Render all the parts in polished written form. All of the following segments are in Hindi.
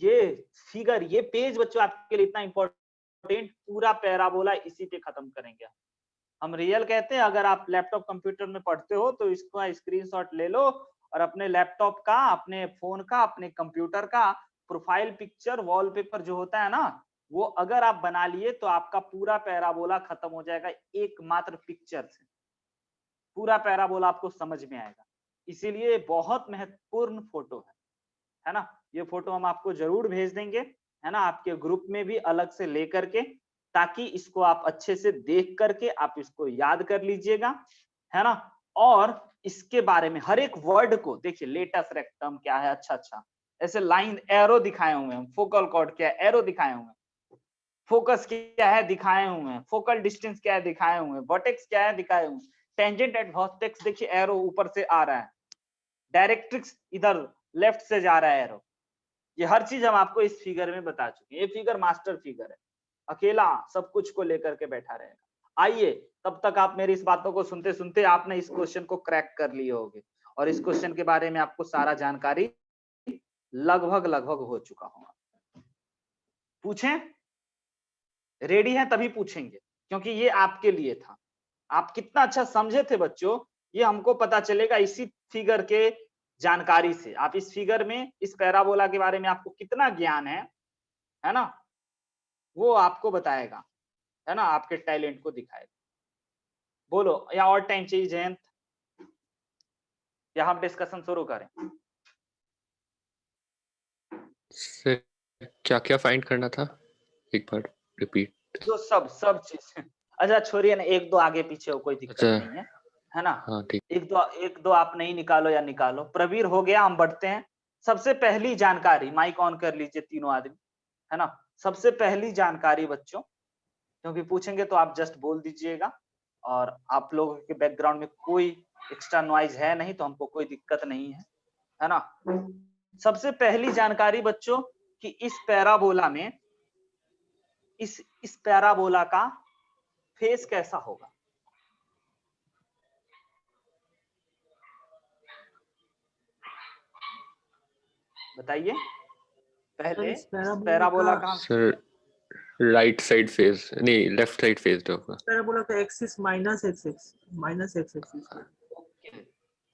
ये फिगर, ये पेज बच्चों आपके लिए इतना इंपॉर्टेंट, पूरा पैराबोला इसी पे खत्म करेंगे। हम रियल कहते हैं, अगर आप लैपटॉप कंप्यूटर में पढ़ते हो तो इसका स्क्रीनशॉट ले लो और अपने लैपटॉप का, अपने फोन का, अपने कंप्यूटर का प्रोफाइल पिक्चर, वॉलपेपर जो होता है ना, वो अगर आप बना लिए तो आपका पूरा पैराबोला खत्म हो जाएगा एकमात्र पिक्चर से। पूरा पैराबोला आपको समझ में आएगा। इसीलिए बहुत महत्वपूर्ण फोटो है ना। ये फोटो हम आपको जरूर भेज देंगे, है ना, आपके ग्रुप में भी अलग से लेकर के, ताकि इसको आप अच्छे से देख करके आप इसको याद कर लीजिएगा, है ना। और इसके बारे में हर एक वर्ड को देखिए, लेटस रेक्टम क्या है, अच्छा ऐसे लाइन एरो दिखाए हुए हैं, फोकल कॉर्ड क्या है एरो दिखाए हुए हैं, फोकस क्या है दिखाए हुए हैं, फोकल डिस्टेंस क्या है दिखाए हुए हैं, वर्टेक्स क्या है दिखाए हुए हैं, टेंजेंट एट वर्टेक्स देखिए एरो ऊपर से आ रहा है, डायरेक्ट्रिक्स इधर लेफ्ट से जा रहा है एरो। ये हर चीज हम आपको इस फिगर में बता चुके हैं। ये फिगर मास्टर फिगर है, अकेला सब कुछ को लेकर के बैठा रहेगा। आइए, तब तक आप मेरी इस बातों को सुनते सुनते आपने इस क्वेश्चन को क्रैक कर लिए होंगे और इस क्वेश्चन के बारे में आपको सारा जानकारी लगभग लगभग हो चुका होगा। पूछें, रेडी है तभी पूछेंगे, क्योंकि ये आपके लिए था। आप कितना अच्छा समझे थे बच्चों, ये हमको पता चलेगा इसी फिगर के जानकारी से। आप इस फिगर में, इस पैराबोला के बारे में आपको कितना ज्ञान है ना, वो आपको बताएगा, है ना, आपके टैलेंट को दिखाएगा। बोलो, या और टाइम चाहिए जयंत, या हम डिस्कशन शुरू करें? सर क्या क्या फाइंड करना था, एक बार रिपीट। जो सब चीज अच्छा छोड़िए ना, एक दो आगे पीछे हो, कोई दिक्कत अच्छा, नहीं है ना। हाँ ठीक। एक दो आप नहीं निकालो या निकालो। प्रवीर हो गया, हम बढ़ते हैं। सबसे पहली जानकारी, माइक ऑन कर लीजिए तीनों आदमी, है ना। सबसे पहली जानकारी बच्चों, क्योंकि पूछेंगे तो आप जस्ट बोल दीजिएगा, और आप लोगों के बैकग्राउंड में कोई एक्स्ट्रा नॉइज है नहीं तो हमको कोई दिक्कत नहीं है ना। सबसे पहली जानकारी बच्चों कि इस पैराबोला में, इस पैराबोला का फेस कैसा होगा? बताइए पहले, इस पैराबोला का सर राइट साइड फेस, नहीं लेफ्ट साइड फेस्ड होगा। पैराबोला का axis minus X axis.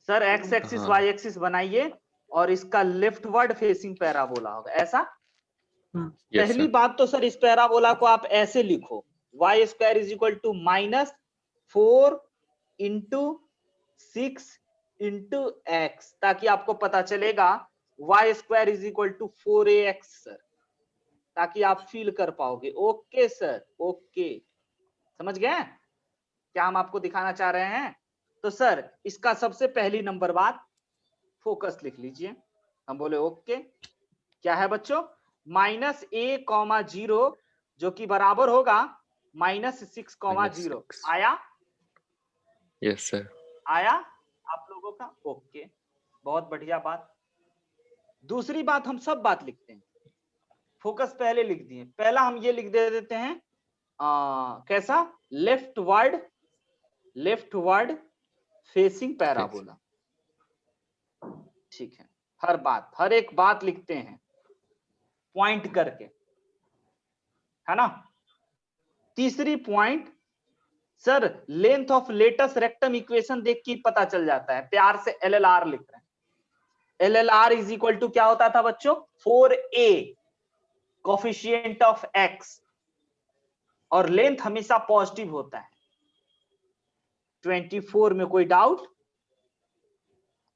Sir X axis Y axis बनाइए और इसका लेफ्टवर्ड फेसिंग पैराबोला होगा, ऐसा। पहली बात तो सर, इस पैराबोला को आप ऐसे लिखो, Y square is equal to -4 into 6 into X, ताकि आपको पता चलेगा Y square is equal to 4ax sir, ताकि आप फील कर पाओगे। ओके सर, ओके, समझ गए क्या हम आपको दिखाना चाह रहे हैं? तो सर इसका सबसे पहली नंबर बात, फोकस लिख लीजिए। हम बोले ओके, क्या है बच्चों? -a,0 जो कि बराबर होगा -6,0। आया? Yes sir. आया आप लोगों का? ओके, बहुत बढ़िया बात। दूसरी बात, हम सब बात लिखते हैं, फोकस पहले लिख दिए। पहला हम ये लिख दे देते हैं, कैसा? Leftward facing parabola. ठीक है, हर एक बात लिखते हैं पॉइंट करके, है ना। तीसरी point, sir length of latus rectum equation देख के पता चल जाता है, प्यार से LLR लिख रहे हैं। LLR इज इक्वल टू क्या होता था बच्चों? 4a कोफिशिएंट ऑफ x, और लेंथ हमेशा पॉजिटिव होता है। 24 में कोई doubt?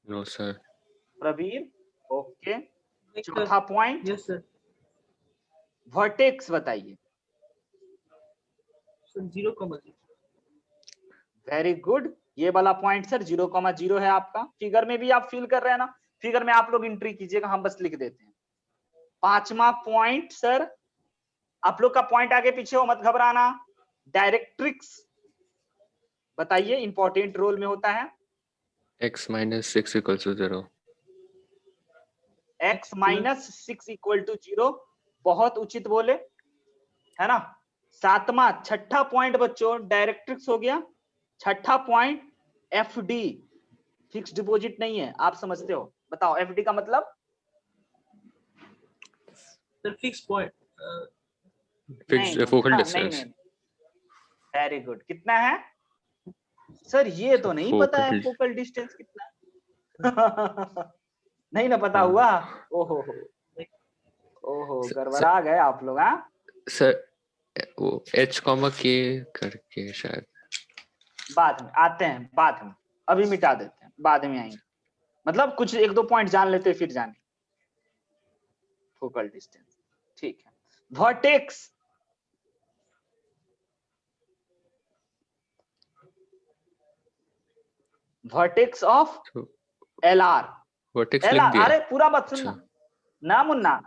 No sir. Praveer okay. चौथा पॉइंट, यस सर। वर्टेक्स बताइए। 0,0। वेरी गुड, ये वाला पॉइंट सर 0,0 है आपका। फिगर में भी आप फील कर रहे हैं ना, फिगर में आप लोग एंट्री कीजिएगा, हम बस लिख देते हैं। पांचवा पॉइंट सर, आप लोग का पॉइंट आगे पीछे हो, मत घबराना। डायरेक्ट्रिक्स बताइए, इंपॉर्टेंट रोल में होता है। x - 6 = 0। x - 6 = 0, बहुत उचित बोले, है ना। सातवां, छठा पॉइंट बच्चों डायरेक्ट्रिक्स हो गया। छठा पॉइंट FD, फिक्स डिपॉजिट नहीं है, आप समझते हो। बताओ FD का मतलब? Sir fix point fixed focal नहीं डिस्टेंस। नहीं, वेरी गुड। कितना है सर? ये तो नहीं पता है, फोकल फोकल डिस्टेंस कितना है? नहीं ना पता हाँ। हुआ? ओहो ओहो, गड़बड़ा गए आप लोग। हाँ सर वो h कॉमा k करके शायद। बाद में आते हैं, बाद में, अभी मिटा देते हैं, बाद में आएंगे। मतलब कुछ एक दो पॉइंट जान लेते फिर जाने फोकल डिस्टेंस। ठीक है, वर्टेक्स ऑफ तो LR। वर्टेक्स लिख दिया। अरे पूरा बात सुनना ना Munna.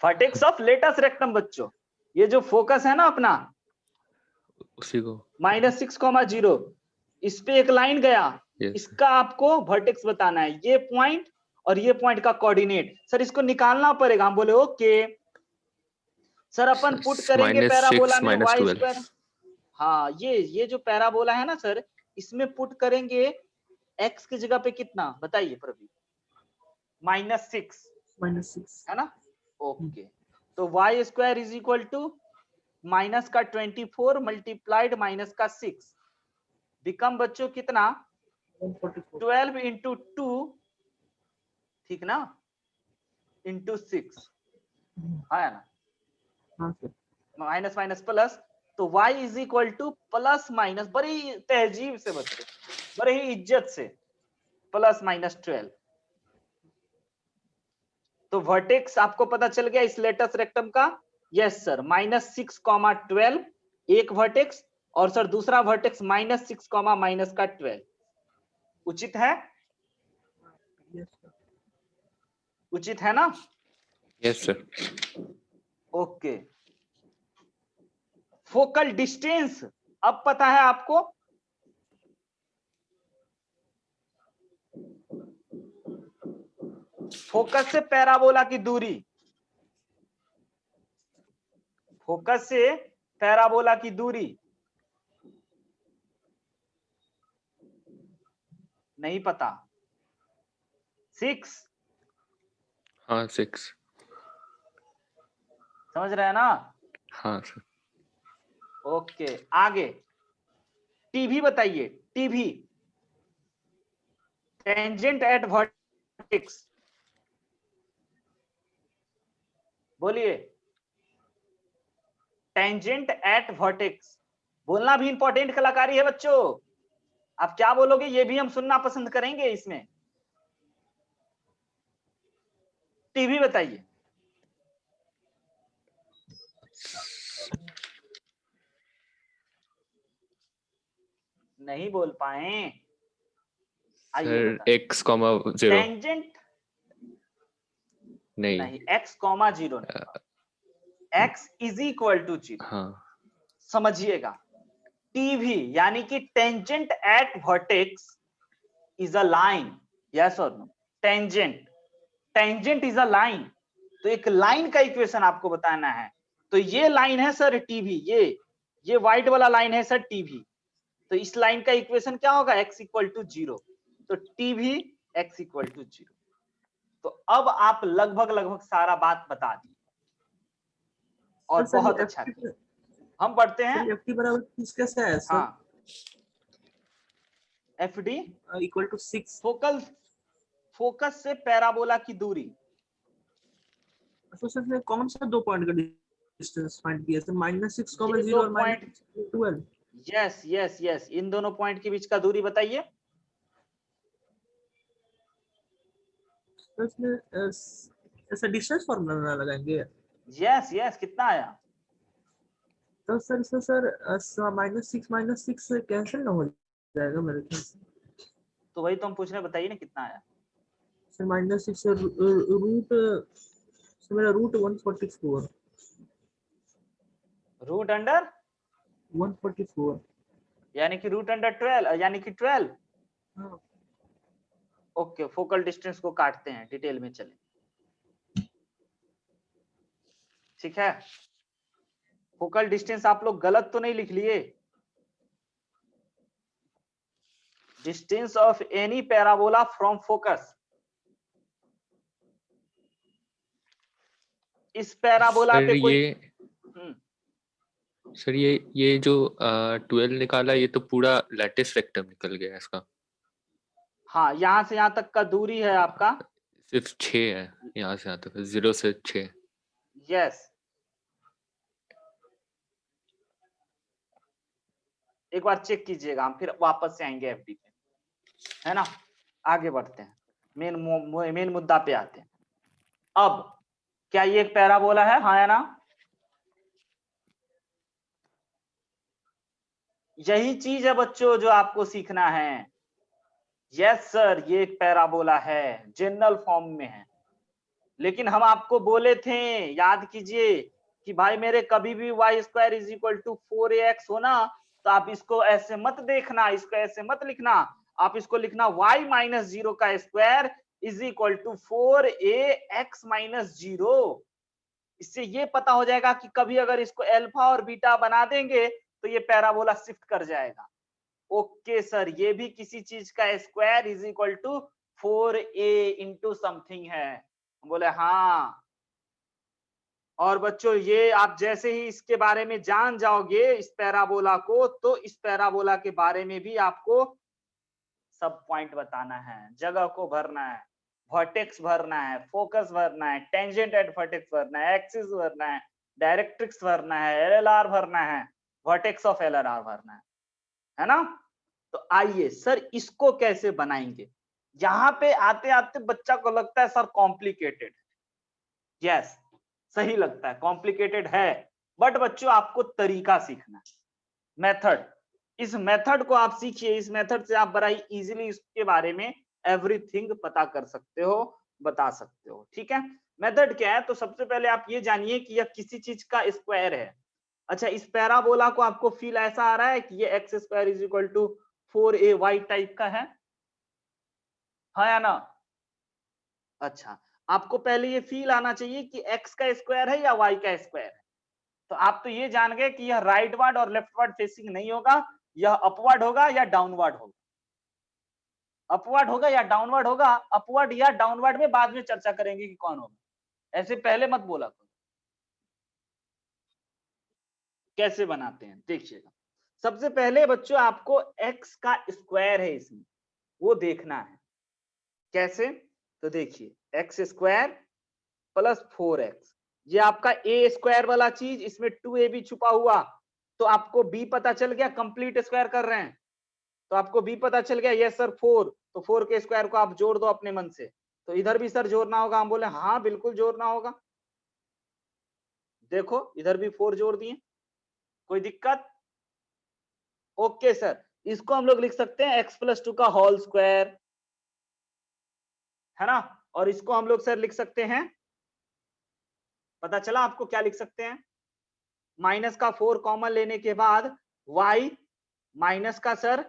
Vertex of latus rectum बच्चों, ये जो फोकस है ना अपना उसी को -6,0, इस पे एक लाइन गया, yes. इसका आपको वर्टेक्स बताना है। ये पॉइंट और ये पॉइंट का कोऑर्डिनेट सर इसको निकालना पड़ेगा। हम बोले ओके सर, अपन पुट करेंगे पैराबोला में y²। हाँ, ये जो पैराबोला है ना सर, इसमें पुट करेंगे x की जगह पे कितना बताइए प्रवीण? -6 है ना? ओके, तो y² is equal to minus का 24 मल्टीप्लाइड माइनस का 6 बिकम बच्चों कितना? 12 इंटू 2, ठीक ना, इंटू 6 है ना, हाँ सर माइनस माइनस प्लस, तो y is equal two plus minus, बड़ी तहजीब से बच्चों, बड़े ही इज्जत से, प्लस माइनस 12। तो वर्टेक्स आपको पता चल गया इस लेटस रेक्टम का? यस सर, -6,12 एक वर्टेक्स, और सर दूसरा वर्टेक्स -6, माइनस का 12। उचित है? उचित है ना? Yes sir. Okay, focal distance अब पता है आपको? फोकस से पैराबोला की दूरी, फोकस से पैराबोला की दूरी नहीं पता? 6 हाँ 6। समझ रहे हैं ना? हाँ सर। ओके, आगे टीवी बताइए। टीवी टेंजेंट एट वर्टेक्स, बोलिए। टेंजेंट एट वर्टेक्स बोलना भी इंपॉर्टेंट कलाकारी है बच्चों। आप क्या बोलोगे ये भी हम सुनना पसंद करेंगे इसमें। टीवी बताइए। नहीं बोल पाए? आइए सर बता। x, 0 टेंजेंट नहीं। नहीं, x, 0 नहीं, x इज इक्वल टू 0। हाँ समझिएगा, टीवी यानी कि tangent at vertex is a line, yes और no? Tangent is a line, तो एक लाइन का इक्वेशन आपको बताना है। तो ये लाइन है सर टीवी, ये व्हाइट वाला लाइन है सर टीवी। तो इस लाइन का इक्वेशन क्या होगा? x equal to 0। तो टीवी x इक्वल टू 0। तो अब आप लगभग सारा बात बता दी और सर बहुत अच्छा किया। हम बढ़ते हैं। सर FT बराबर 30 कैसे आया सर? हाँ, FD इक्वल टू 6। फोकस से पैराबोला की दूरी। तो सर कौन सा दो पॉइंट का डिस्टेंस फाइंड किया सर? -6, ये 0 दो और पॉइंट, -12। यस यस यस, इन दोनों पॉइंट के बीच का दूरी बताइए। तो इसमें ऐसा डिस्टेंस फॉर्मूला लगाएंगे? यस यस, कितना आया? तो सर -6 कैंसिल ना हो जाएगा मेरे ख्याल से। तो वही तो हम पूछ रहे हैं, बताइए ना कितना आया। सर -6 रूट, सर मेरा रूट 144। रूट अंडर 144 यानी कि रूट अंडर 12 यानी कि 12। हाँ। ओके, फोकल डिस्टेंस को काटते हैं, डिटेल में चले। ठीक है, फोकल डिस्टेंस आप लोग गलत तो नहीं लिख लिए? Distance of any parabola from focus, इस पैराबोला सर पे कोई सर ये जो 12 निकाला, ये तो पूरा लैटिस रेक्टम निकल गया इसका। हाँ, यहाँ से यहाँ तक का दूरी है आपका सिर्फ 6 है, यहाँ से यहाँ तक 0 से 6। यस। एक बार चेक कीजिएगा, हम फिर वापस से आएंगे एफडी पे, है ना। आगे बढ़ते हैं, मेन मुद्दा पे आते हैं। अब क्या ये एक पैराबोला है, हाँ या ना? यही चीज है बच्चों जो आपको सीखना है। यस सर, ये एक पैराबोला है, जनरल फॉर्म में है। लेकिन हम आपको बोले थे, याद कीजिए, कि भाई मेरे कभी भी y square is equal to 4ax हो ना, तो आप इसको ऐसे मत देखना, इसको ऐसे मत लिखना, आप इसको लिखना y माइनस 0 का square is equal to 4ax minus 0। इससे ये पता हो जाएगा कि कभी अगर इसको अल्फा और बीटा बना देंगे तो ये पैराबोला शिफ्ट कर जाएगा। ओके सर, ये भी किसी चीज का square is equal to 4a into something है। बोले हाँ। और बच्चों ये आप जैसे ही इसके बारे में जान जाओगे इस पैराबोला को, तो इस पैराबोला के बारे में भी आपको सब पॉइंट बताना है, जगह को भरना है, वर्टेक्स भरना है, फोकस भरना है, टेंजेंट एट वर्टेक्स भरना है, एक्सिस भरना है, डायरेक्ट्रिक्स भरना है, एलएलआर भरना है, वर्टेक्स ऑफ एलएलआर भरना है ना। तो आइए सर इसको कैसे बनाएंगे। यहाँ पे आते आते बच्चा को लगता है सर कॉम्प्लिकेटेड। यस, सही लगता है, कॉम्प्लिकेटेड है, बट बच्चों आपको तरीका सीखना है, मेथड। इस मेथड को आप सीखिए, इस मेथड से आप बड़ा ही इजीली इसके बारे में एवरीथिंग पता कर सकते हो, बता सकते हो। ठीक है, मेथड क्या है? तो सबसे पहले आप ये जानिए कि यह किसी चीज का स्क्वायर है। अच्छा, इस पैराबोला को आपको फील ऐसा आ रहा है कि ये x square is equal to 4ay type का है, हाँ या ना? अच्छा, आपको पहले ये फील आना चाहिए कि x का स्क्वायर है या y का स्क्वायर है। तो आप तो ये जान गए कि यह राइटवर्ड और लेफ्टवर्ड फेसिंग नहीं होगा, यह अपवर्ड होगा या डाउनवर्ड होगा। अपवर्ड होगा या डाउनवर्ड होगा, अपवर्ड या डाउनवर्ड में बाद में चर्चा करेंगे कि कौन होगा, ऐसे पहले मत बोला करो। कैसे बनाते हैं देखिएगा। सबसे पहले बच्चों आपको x का स्क्वायर है इसमें, वो देखना है। कैसे? तो देखिए एक्स स्क्वायर प्लस 4x, ये आपका ए स्क्वायर वाला चीज, इसमें 2a भी छुपा हुआ, तो आपको b पता चल गया, कंप्लीट स्क्वायर कर रहे हैं तो आपको b पता चल गया। यस सर 4, तो 4 के स्क्वायर को आप जोड़ दो अपने मन से। तो इधर भी सर जोड़ना होगा, हम बोले हाँ बिल्कुल जोड़ना होगा। देखो इधर भी 4 जोड़ दिए, कोई दिक्कत? ओके सर, इसको हम लोग लिख सकते हैं x प्लस 2 का होल स्क्वायर, है ना। और इसको हम लोग सर लिख सकते हैं, पता चला आपको क्या लिख सकते हैं? माइनस का 4 कॉमन लेने के बाद y माइनस का सर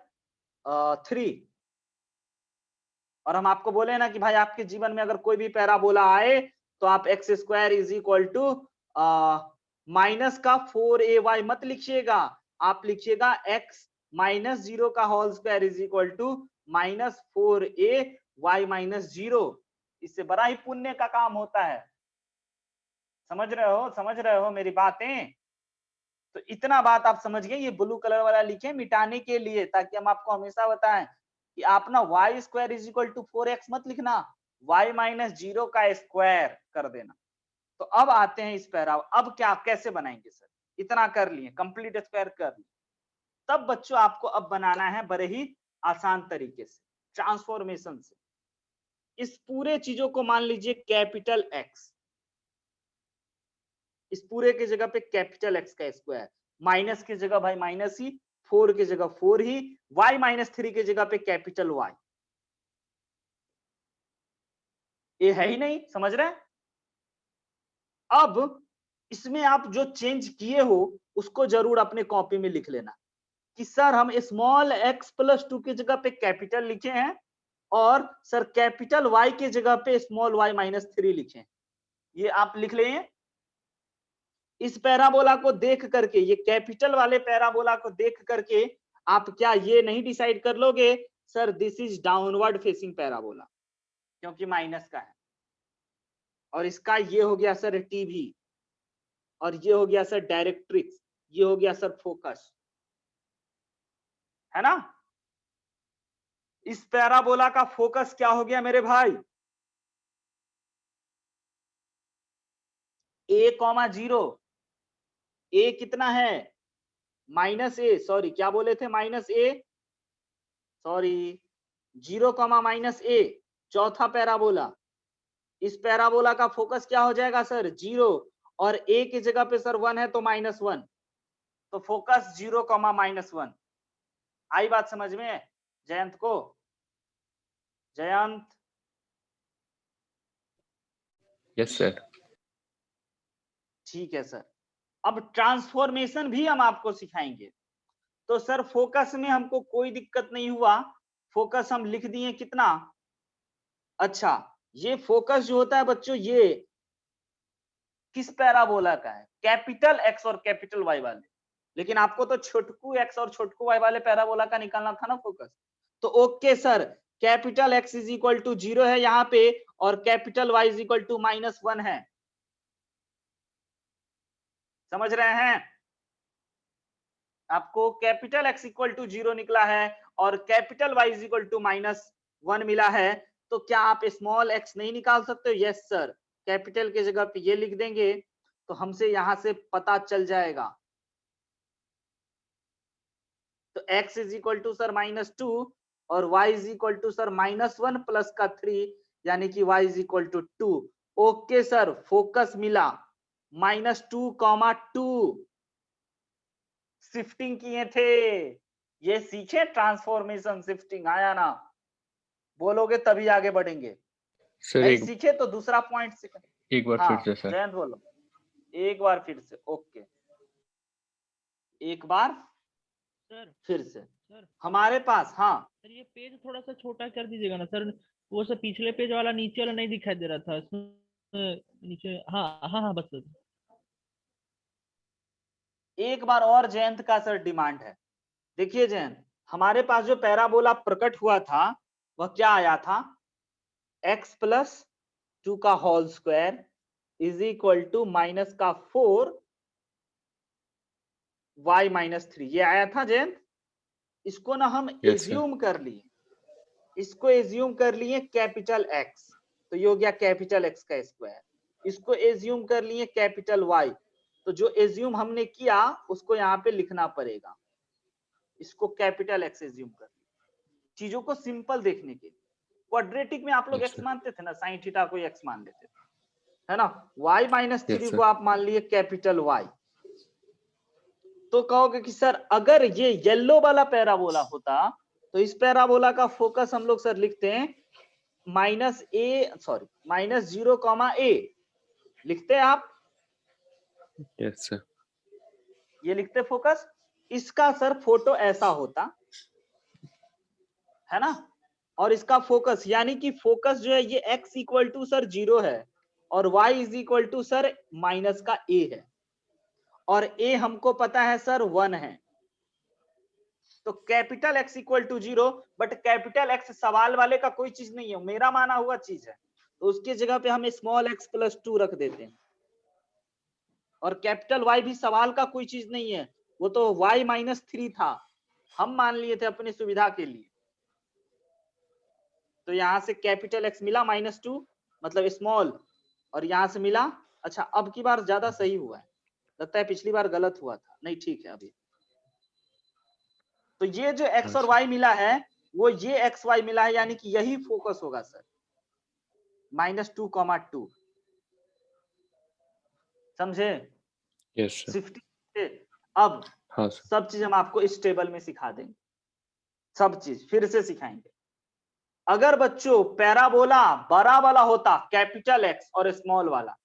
3। और हम आपको बोले ना कि भाई आपके जीवन में अगर कोई भी पैराबोला आए तो आप x square is equal to minus का 4ay मत लिखिएगा, आप लिखिएगा x माइनस 0 का whole square is equal to minus 4ay minus 0। इससे बड़ा ही पुण्य का काम होता है। समझ रहे हो मेरी बातें? तो इतना बात आप समझ गए। ये ब्लू कलर वाला लिखे मिटाने के लिए, ताकि हम आपको हमेशा बताएं कि आप ना y square is equal to 4x मत लिखना, y माइनस 0 का स्क्वायर कर देना। तो अब आते हैं इस पैरा, अब क्या कैसे बनाएंगे सर? इतना कर लिए, कंप्लीट स्क्वायर कर लिए। तब बच्चों आपको अब बनाना है बड़े ही आसान तरीके से, ट्रांसफॉर्मेशन से। इस पूरे चीजों को मान लीजिए कैपिटल X, इस पूरे की जगह पे कैपिटल X का स्क्वायर, माइनस की जगह भाई माइनस ही, 4 की जगह 4 ही, y माइनस 3 की जगह पे कैपिटल Y। ये है ही नहीं, समझ रहे हैं? अब इसमें आप जो चेंज किए हो उसको जरूर अपने कॉपी में लिख लेना कि सर हम स्मॉल x प्लस 2 की जगह पे कैपिटल लिखे हैं और सर कैपिटल Y की जगह पे स्मॉल y माइनस 3 लिखे हैं। ये आप लिख लें। इस पैराबोला को देख करके, ये कैपिटल वाले पैराबोला को देख करके आप क्या ये नहीं डिसाइड कर लोगे sir this is downward facing parabola, क्योंकि माइनस का है। और इसका ये हो गया सर टीवी, और ये हो गया सर डायरेक्ट्रिक्स, ये हो गया सर फोकस, है ना। इस पैराबोला का फोकस क्या हो गया मेरे भाई, a,0, ए कितना है -a, सॉरी क्या बोले थे -a, सॉरी 0,-a, चौथा पैराबोला। इस पैराबोला का फोकस क्या हो जाएगा सर 0, और a की जगह पे सर 1 है तो -1, तो फोकस 0,-1। आई बात समझ में जयंत को? Jayant, yes sir. ठीक है सर। अब ट्रांसफॉर्मेशन भी हम आपको सिखाएंगे। तो सर फोकस में हमको कोई दिक्कत नहीं हुआ, फोकस हम लिख दिए कितना। अच्छा, ये फोकस जो होता है बच्चों, ये किस पैराबोला का है, कैपिटल एक्स और कैपिटल वाई वाले। लेकिन आपको तो छोटकू एक्स और छोटकू वाई वाले पैराबोला का निकालना था ना फोकस। तो okay sir, capital x is equal to 0 है यहाँ पे, और capital y is equal to -1 है। समझ रहे हैं? आपको कैपिटल एक्स इक्वल टू 0 निकला है और capital y is equal to -1 मिला है। तो क्या आप स्मॉल एक्स नहीं निकाल सकते हो? यस सर, कैपिटल की जगह पे ये लिख देंगे तो हमसे यहां से पता चल जाएगा। तो x is equal to sir -2 और y is equal to sir -1 plus का 3, यानी कि y is equal to 2। Okay sir, focus मिला -2,2। शिफ्टिंग किए थे, ये सीखे ट्रांसफॉर्मेशन शिफ्टिंग, आया ना? बोलोगे तभी आगे बढ़ेंगे, सर नहीं सीखे तो दूसरा पॉइंट सीखे। एक बार हाँ फिर से सर। जयंत बोलो, एक बार फिर से। ओके, एक बार सर फिर से सर हमारे पास, हाँ सर ये पेज थोड़ा सा छोटा कर दीजिएगा ना सर, वो सब पिछले पेज वाला नीचे वाला नहीं दिखाई दे रहा था नीचे। हाँ हाँ हाँ, बस सर। एक बार और जयंत का सर डिमांड है। देखिए जयंत, हमारे पास जो पैराबोला प्रकट हुआ था वह क्या आया था, x+2 का whole square is equal to -4 y-3, ये आया था जयंत। इसको ना हम एज्यूम कर लिए, इसको एज्यूम कर लिए कैपिटल एक्स, तो ये हो गया कैपिटल एक्स का स्क्वायर। इसको एज्यूम कर लिए कैपिटल वाई, तो जो एज्यूम हमने किया उसको यहाँ पे लिखना पड़ेगा। इसको कैपिटल एक्स एज्यूम कर लिया, चीजों को सिंपल देखने के लिए। क्वाड्रेटिक में आप लोग एक्स मानते थे ना, साइन थीटा को एक्स मान लेते थे, है ना। y-3 को आप मान लिए कैपिटल वाई। तो कहोगे कि सर अगर ये येलो वाला पैराबोला होता तो इस पैराबोला का फोकस हम लोग सर लिखते हैं -0,a लिखते हैं आप। Yes sir. ये लिखते फोकस, इसका सर फोटो ऐसा होता है ना, और इसका फोकस यानी कि फोकस जो है ये x इक्वल टू सर 0 है और y is equal to sir minus का a है, और a हमको पता है सर 1 है। तो capital X equal to 0, but capital X सवाल वाले का कोई चीज नहीं है, मेरा माना हुआ चीज है, तो उसकी जगह पे हम स्मॉल x+2 रख देते हैं। और कैपिटल Y भी सवाल का कोई चीज नहीं है, वो तो y-3 था, हम मान लिए थे अपनी सुविधा के लिए। तो यहां से कैपिटल X मिला -2 मतलब स्मॉल, और यहां से मिला, अच्छा अब की बार ज्यादा सही हुआ है, लगता है पिछली बार गलत हुआ था, नहीं ठीक है अभी। तो ये जो x और y मिला है वो ये xy मिला है, यानी कि यही फोकस होगा सर, -2,2। समझे? Yes sir. शिफ्टिंग। अब हाँ सर। सब चीज हम आपको इस टेबल में सिखा देंगे, सब चीज फिर से सिखाएंगे। अगर बच्चों पैराबोला बड़ा वाला होता कैपिटल X और स्मॉल वाला,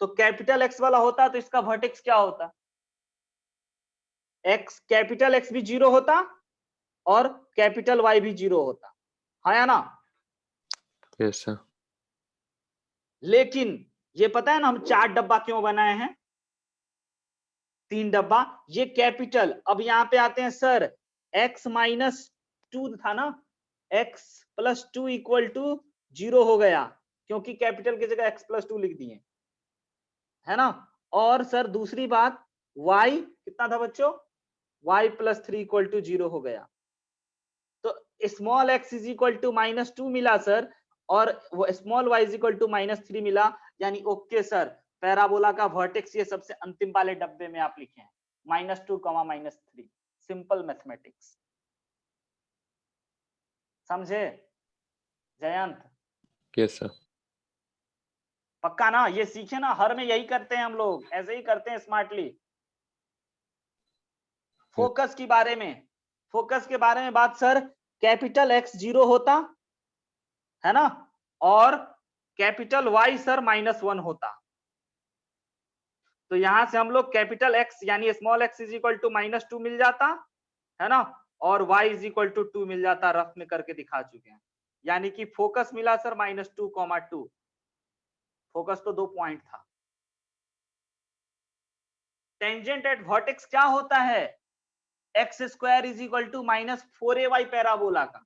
तो कैपिटल X वाला होता तो इसका वर्टेक्स क्या होता, x कैपिटल X भी 0 होता और कैपिटल Y भी 0 होता, है ना। Yes sir. लेकिन ये पता है ना हम 4 डब्बा क्यों बनाए हैं, 3 डब्बा, ये कैपिटल। अब यहां पे आते हैं सर, x-2 था ना, x+2 इक्वल टू 0 हो गया, क्योंकि कैपिटल की जगह x+2 लिख दिए, है ना। और सर दूसरी बात y कितना था बच्चों, y+3 = 0 हो गया, तो स्मॉल x -2 मिला सर, और वो स्मॉल y -3 मिला, यानी ओके सर, पैराबोला का वर्टेक्स ये सबसे अंतिम वाले डब्बे में आप लिखे हैं, -2, -3, सिंपल मैथमेटिक्स, समझे जयंत? Yes sir. पक्का ना, ये सीखे ना, हर में यही करते हैं हम लोग, ऐसे ही करते हैं स्मार्टली। फोकस के बारे में बात सर, कैपिटल X 0 होता है ना, और कैपिटल Y सर -1 होता, तो यहां से हम लोग कैपिटल X यानी स्मॉल x -2 मिल जाता है ना, और y 2 मिल जाता, रफ में करके दिखा चुके हैं, यानी कि फोकस मिला सर -2, 2, फोकस तो 2 पॉइंट था। टेंजेंट एट वर्टेक्स क्या होता है, x² -4ay पैराबोला का,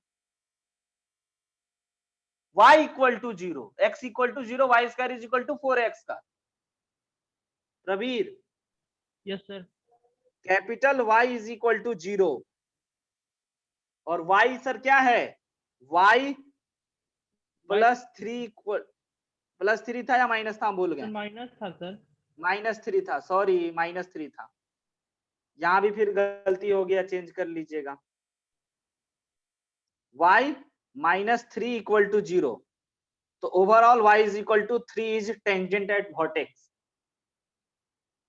y = 0, x = 0, y² 4x का। Praveer, yes sir. Capital Y = 0 और y सर क्या है, y +3 था या माइनस था, हम भूल गए, माइनस था सर। -3 था, सॉरी -3 था, यहां भी फिर गलती हो गया, चेंज कर लीजिएगा। y -3 = 0, तो overall y = 3 is tangent at vertex.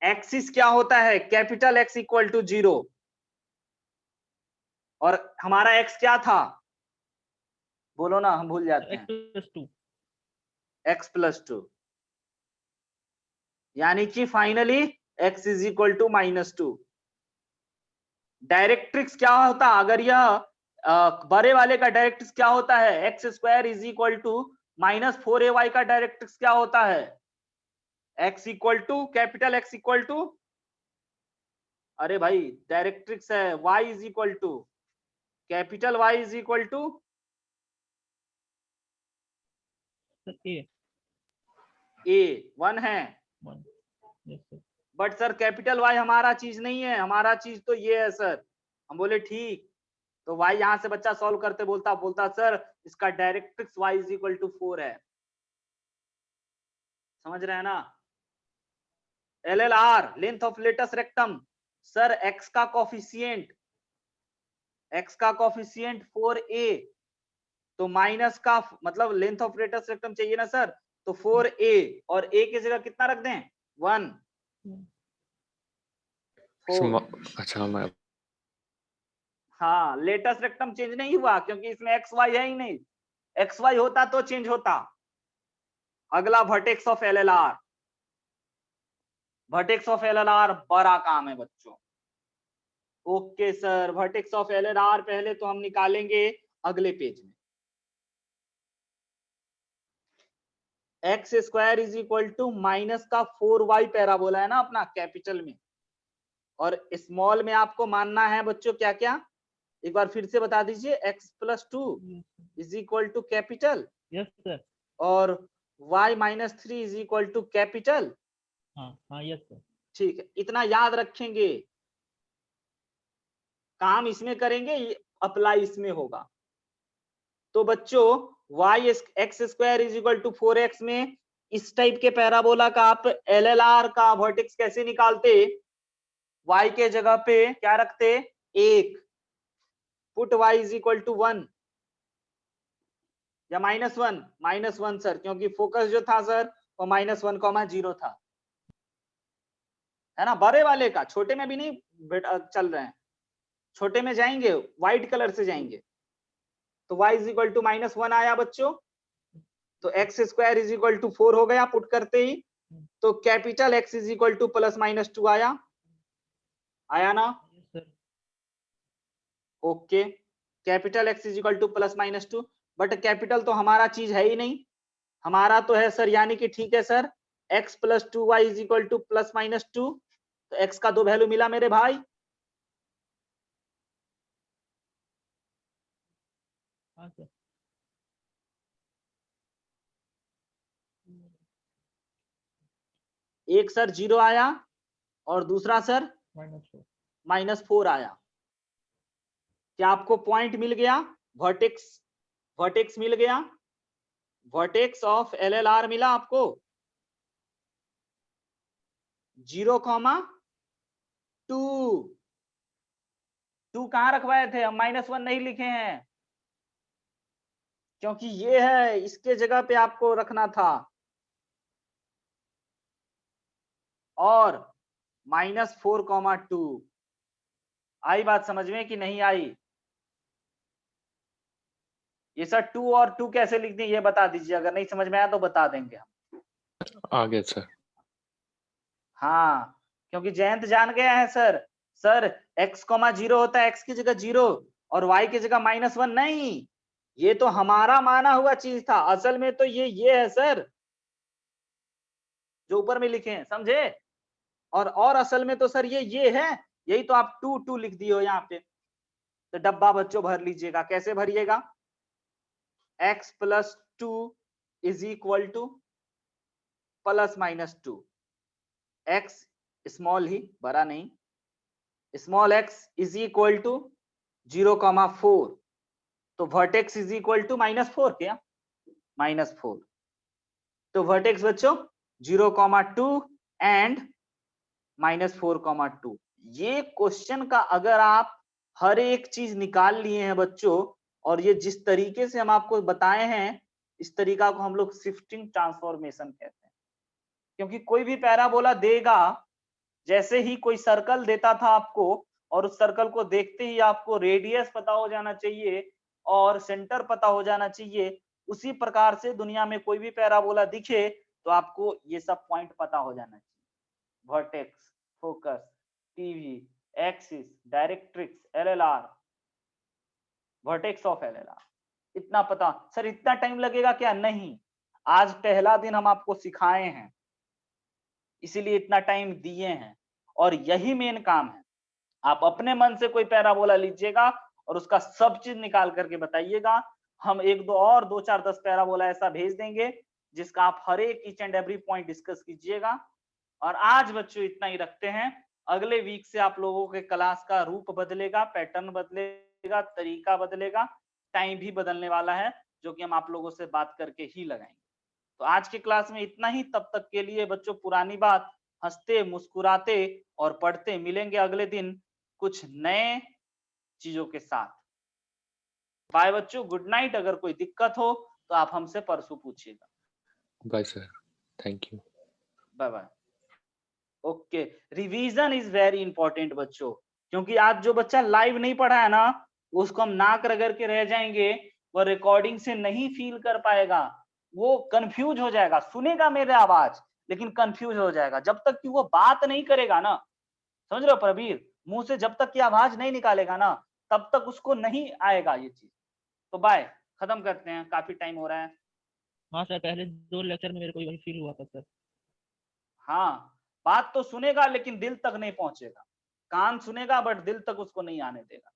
Axis क्या होता है, कैपिटल X = 0, और हमारा x क्या था, बोलो ना, हम भूल जाते हैं, x+2। x+2, यानी कि फाइनली x = -2। डायरेक्ट्रिक्स क्या होता, अगर यह बड़े वाले का डायरेक्ट्रिक्स क्या होता है, x² -4ay का डायरेक्ट्रिक्स क्या होता है, x कैपिटल X अरे भाई डायरेक्ट्रिक्स है y capital Y sir a A1 है, 1। Yes sir. But sir capital Y हमारा चीज नहीं है, हमारा चीज तो ये है सर। हम बोले ठीक, तो y यहां से बच्चा सॉल्व करते बोलता सर इसका डायरेक्ट्रिक्स y = 4 है, समझ रहे हैं ना। LLR length of latus rectum, sir x का कोफिशिएंट 4a, तो माइनस का मतलब लेंथ ऑफ लेटस रेक्टम चाहिए ना सर, तो 4a, और a की जगह कितना रख दें, 1, 4। अच्छा मैं हाँ, लेटस रेक्टम चेंज नहीं हुआ क्योंकि इसमें XY है ही नहीं, XY होता तो चेंज होता। अगला vertex of LLR, vertex of LLR बड़ा काम है बच्चों। Okay sir, vertex of LLR पहले तो हम निकालेंगे अगले पेज में, x² माइनस का 4y पैराबोला है ना अपना कैपिटल में, और स्मॉल में आपको मानना है बच्चों क्या क्या, एक बार फिर से बता दीजिए, x+2 = कैपिटल, यस सर। और y -3 = कैपिटल। हाँ यस सर। ठीक है, इतना याद रखेंगे, काम इसमें करेंगे, अप्लाई इसमें होगा। तो बच्चों x² 4x में इस टाइप के पैराबोला का आप LLR का वर्टेक्स कैसे निकालते, y के जगह पे क्या रखते, 1, पुट y = 1 या -1 सर, क्योंकि फोकस जो था सर वो -1, 0 था, है ना। बड़े वाले का, छोटे में भी नहीं चल रहे हैं, छोटे में जाएंगे व्हाइट कलर से जाएंगे, तो y = -1 आया बच्चों, तो x² 4 हो गया पुट करते ही, तो कैपिटल X = +-2 आया ना। Yes sir. Okay, capital X = +-2, but capital तो हमारा चीज है ही नहीं, हमारा तो है सर, यानी कि ठीक है सर, x + 2y = +-2, तो x का 2 वैल्यू मिला मेरे भाई। हाँ सर। एक सर 0 आया और दूसरा सर -4 -4 आया। क्या आपको पॉइंट मिल गया? वर्टेक्स मिल गया, वर्टेक्स ऑफ LLR मिला आपको 0,2 कहां रखवाए थे? हम -1 नहीं लिखे हैं क्योंकि ये है, इसके जगह पे आपको रखना था। और -4,2 आई बात समझ में कि नहीं आई? ये सर 2 और 2 कैसे लिख दें ये बता दीजिए, अगर नहीं समझ में आया तो बता देंगे हम। आ गया सर। हाँ, क्योंकि जयंत जान गया है सर x, 0 होता है, x की जगह 0 और y की जगह -1 नहीं, ये तो हमारा माना हुआ चीज था, असल में तो ये है सर जो ऊपर में लिखे हैं, समझे? और असल में तो सर ये है, यही तो आप 2 लिख दिए हो यहाँ पे। तो डब्बा बच्चों भर लीजिएगा, कैसे भरिएगा? x + 2 = +-2, x स्मॉल ही, बड़ा नहीं, स्मॉल x = 0,4, तो वर्टेक्स = -4 क्या? -4, तो वर्टेक्स बच्चों 0,2 एंड -4,2। ये क्वेश्चन का अगर आप हर एक चीज निकाल लिए हैं बच्चों, और ये जिस तरीके से हम आपको बताए हैं, इस तरीका को हम लोग शिफ्टिंग ट्रांसफॉर्मेशन कहते हैं। क्योंकि कोई भी पैराबोला देगा, जैसे ही कोई सर्कल देता था आपको, और उस सर्कल को देखते ही आपको रेडियस पता हो जाना चाहिए और सेंटर पता हो जाना चाहिए, उसी प्रकार से दुनिया में कोई भी पैराबोला दिखे तो आपको ये सब पॉइंट पता हो जाना चाहिए। Vertex, focus, TV, axis, directrix, LLR, vertex of LLR, इतना पता। सर इतना टाइम लगेगा क्या? नहीं, आज पहला दिन हम आपको सिखाए हैं, इसीलिए इतना टाइम दिए हैं, और यही मेन काम है। आप अपने मन से कोई पैराबोला लीजिएगा और उसका सब चीज निकाल करके बताइएगा। हम 1, 2 और 2, 4, 10 पैराबोला ऐसा भेज देंगे जिसका आप हर एक each and every point discuss कीजिएगा। और आज बच्चों इतना ही रखते हैं। अगले वीक से आप लोगों के क्लास का रूप बदलेगा, पैटर्न बदलेगा, तरीका बदलेगा, टाइम भी बदलने वाला है, जो कि हम आप लोगों से बात करके ही लगाएंगे। तो आज के क्लास में इतना ही। तब तक के लिए बच्चों पुरानी बात, हंसते मुस्कुराते और पढ़ते मिलेंगे अगले दिन कुछ नए चीजों के साथ। बाय बच्चों, गुड नाइट। अगर कोई दिक्कत हो तो आप हमसे परसों पूछिएगा। Bye sir, thank you. Bye bye. Okay, revision is very important बच्चों, क्योंकि आज जो बच्चा लाइव नहीं पढ़ा है ना, उसको हम नाक रगड़ के रह जाएंगे, वो रिकॉर्डिंग से नहीं फील कर पाएगा, वो कंफ्यूज हो जाएगा, सुनेगा मेरे आवाज लेकिन कंफ्यूज हो जाएगा। जब तक कि वो बात नहीं करेगा ना, समझ रहे हो प्रवीर, मुंह से जब तक की आवाज नहीं निकालेगा ना, तब तक उसको नहीं आएगा ये चीज। तो बाय, खत्म करते हैं, काफी टाइम हो रहा है। हाँ सर, पहले 2 लेक्चर में मेरे को वही फील हुआ था सर। हाँ, बात तो सुनेगा लेकिन दिल तक नहीं पहुंचेगा, कान सुनेगा बट दिल तक उसको नहीं आने देगा।